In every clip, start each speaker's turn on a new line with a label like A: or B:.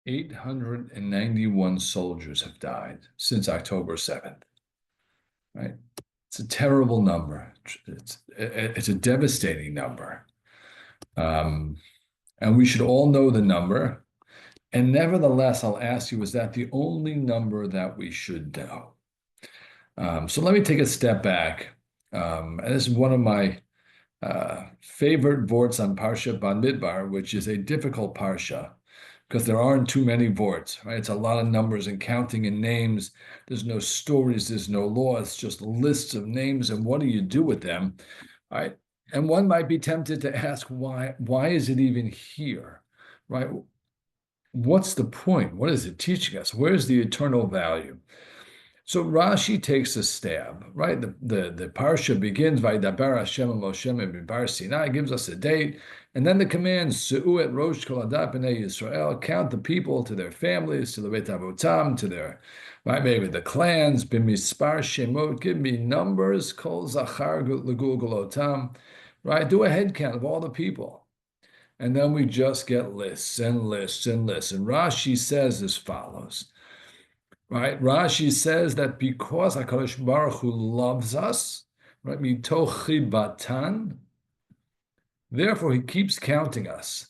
A: 891 soldiers have died since October 7th, right? It's a terrible number. It's a devastating number. Um, and we should all know the number. And nevertheless, I'll ask you, is that the only number that we should know? So let me take a step back. And this is one of my favorite vorts on Parsha Bamidbar, which is a difficult parsha because there aren't too many vorts, right? It's a lot of numbers and counting and names. There's no stories, there's no law. It's just lists of names, and what do you do with them, right? And one might be tempted to ask, why is it even here, right? What's the point? What is it teaching us? Where's the eternal value? So Rashi takes a stab, right? The parsha begins by Dabar Hashem Moshe B'Bar Sinai, gives us a date, and then the command Se'u et Rosh Kol Adat B'nei Yisrael, count the people to their families, to the Beit Avotam, to their, right, maybe the clans, B'mispar Shemot, give me numbers, Kol Zachar L'Gul Golotam, right? Do a head count of all the people. And then we just get lists and lists and lists. And Rashi says as follows. Right, Rashi says that because HaKadosh Baruch Hu loves us, right, mitoch chibatan, therefore He keeps counting us.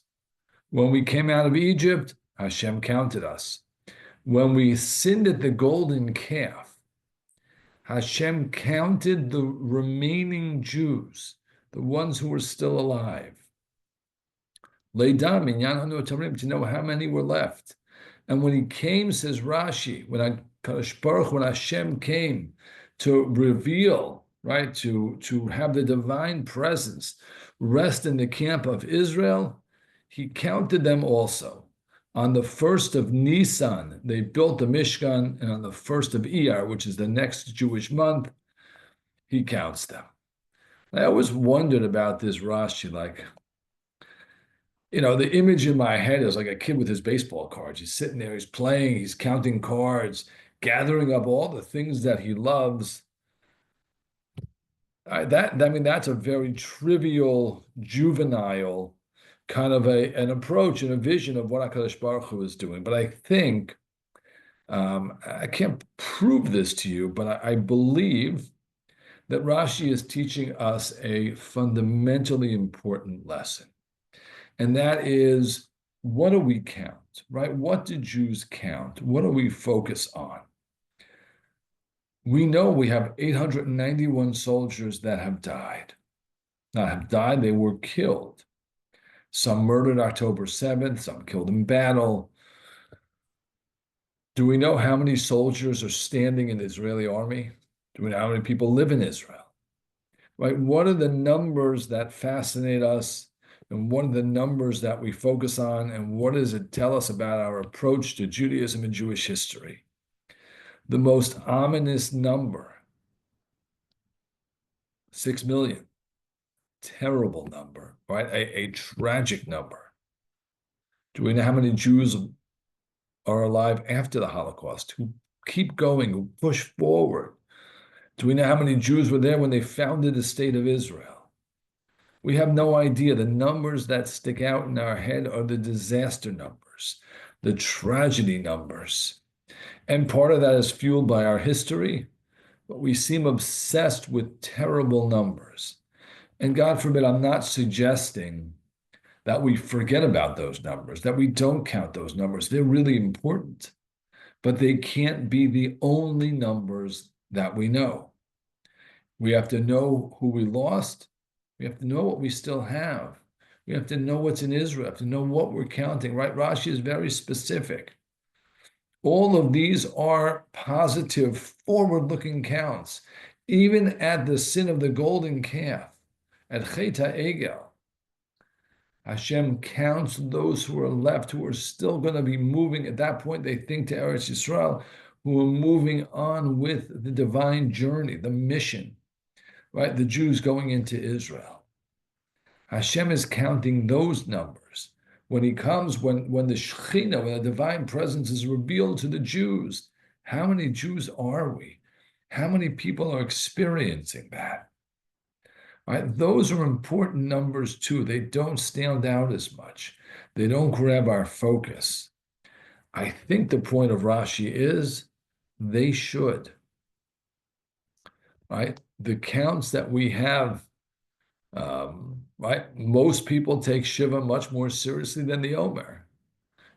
A: When we came out of Egypt, Hashem counted us. When we sinned at the golden calf, Hashem counted the remaining Jews, the ones who were still alive. Leidam inyan hanu tarim, to know how many were left. And when He came, says Rashi, when Hashem came to reveal, right, to have the divine presence rest in the camp of Israel, He counted them also. On the 1st of Nisan, they built the Mishkan, and on the 1st of Iyar, which is the next Jewish month, He counts them. I always wondered about this Rashi, like, the image in my head is like a kid with his baseball cards. He's sitting there, he's playing, he's counting cards, gathering up all the things that he loves. That's a very trivial, juvenile kind of an approach and a vision of what HaKadosh Baruch Hu is doing. But I think, I can't prove this to you, but I believe that Rashi is teaching us a fundamentally important lesson. And that is, what do we count, right? What do Jews count? What do we focus on? We know we have 891 soldiers that have died. Not have died, they were killed. Some murdered October 7th, some killed in battle. Do we know how many soldiers are standing in the Israeli army? Do we know how many people live in Israel? Right? What are the numbers that fascinate us? And what are the numbers that we focus on, and what does it tell us about our approach to Judaism and Jewish history? The most ominous number, 6 million. Terrible number, right? A tragic number. Do we know how many Jews are alive after the Holocaust, who keep going, who push forward? Do we know how many Jews were there when they founded the state of Israel? We have no idea. The numbers that stick out in our head are the disaster numbers, the tragedy numbers. And part of that is fueled by our history, but we seem obsessed with terrible numbers. And God forbid, I'm not suggesting that we forget about those numbers, that we don't count those numbers. They're really important, but they can't be the only numbers that we know. We have to know who we lost. We have to know what we still have. We have to know what's in Israel. We have to know what we're counting, right? Rashi is very specific. All of these are positive, forward-looking counts. Even at the sin of the golden calf, at Chet HaEgel, Hashem counts those who are left, who are still going to be moving. At that point, they think to Eretz Yisrael, who are moving on with the divine journey, the mission, right? The Jews going into Israel. Hashem is counting those numbers. When He comes, when the Shekhinah, when the divine presence is revealed to the Jews, how many Jews are we? How many people are experiencing that? Right? Those are important numbers too. They don't stand out as much. They don't grab our focus. I think the point of Rashi is they should, right? The counts that we have, right? Most people take Shiva much more seriously than the Omer.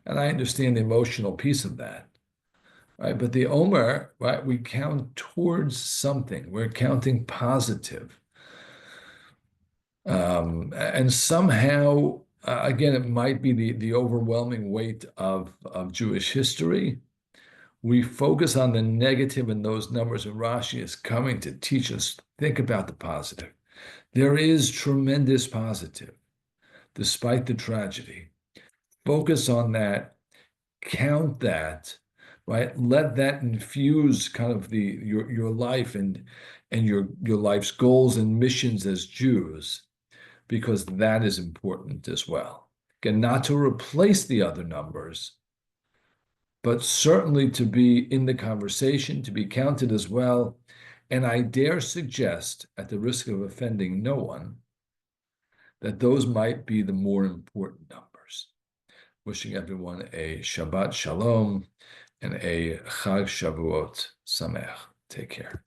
A: And I understand the emotional piece of that, right? But the Omer, right, we count towards something. We're counting positive. And somehow, again, it might be the overwhelming weight of Jewish history. We focus on the negative in those numbers, and Rashi is coming to teach us, think about the positive. There is tremendous positive, despite the tragedy. Focus on that, count that, right? Let that infuse kind of your life and your life's goals and missions as Jews, because that is important as well. Again, not to replace the other numbers, but certainly to be in the conversation, to be counted as well. And I dare suggest, at the risk of offending no one, that those might be the more important numbers. Wishing everyone a Shabbat Shalom and a Chag Shavuot Sameach. Take care.